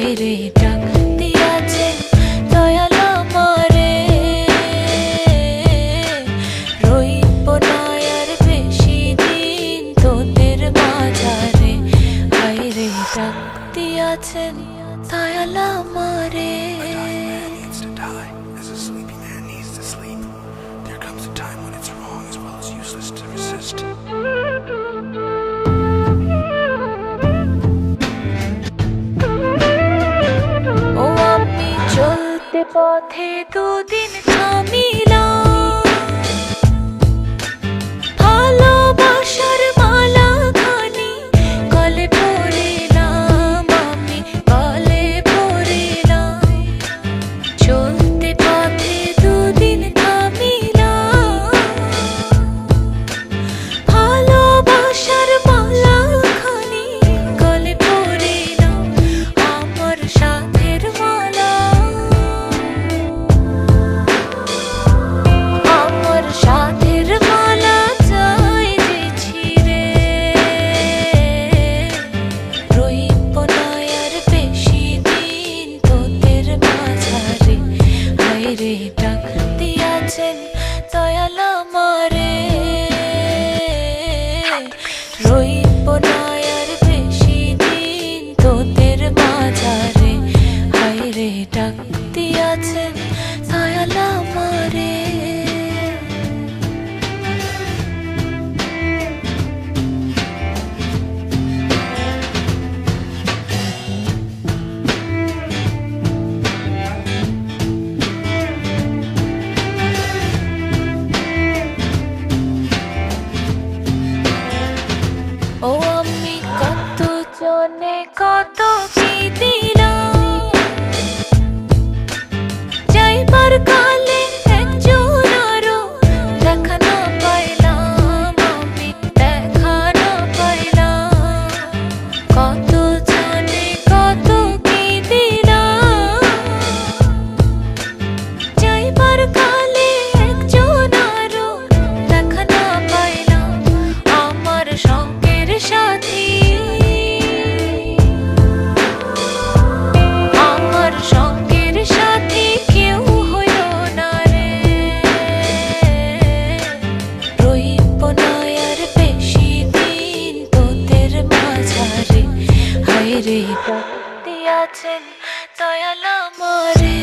হায়রে ডাক দিয়াছেন দয়াল আমারে, রইব না আর বেশি দিন তোদের মাঝারে, হায়রে ডাক দিয়াছেন দয়াল আমারে। ও আমি চলতে পথে দুদিন থামিলাম, ভালোবাসার মালা খানি গলে পড়িলাম, আমি গলে পড়িলাম। চলতে পথে দুদিন থামিলাম, ভালোবাসার মালা খানি গলে পড়িলাম, আমার সাথের মালা, আমার সাথের মালা চাই যে ছিঁড়ে, রইব না আর বেশি দিন তোদের মাঝারে, হায়রে ডাক দিয়াছেন দয়াল আমারে, রইব না আর বেশি দিন তোদের মাঝারে, হায়রে ডাক দিয়াছেন দয়াল আমারে। ও আমি কত জনে কত কি দিলাম, যাইবার কালে একজন আরো দেখা না পাইলাম, আমি দেখা না পাইলাম। কত জনে কত কি দিলাম, যাইবার কালে একজন আরো দেখা না পাইলাম, আমার সঙ্গের সাথী, আমার সঙ্গের সাথী কেউ হইল না রে, রইব না আর বেশি দিন তোদের মাঝারে, হায়রে ডাক দিয়াছেন দয়াল আমারে।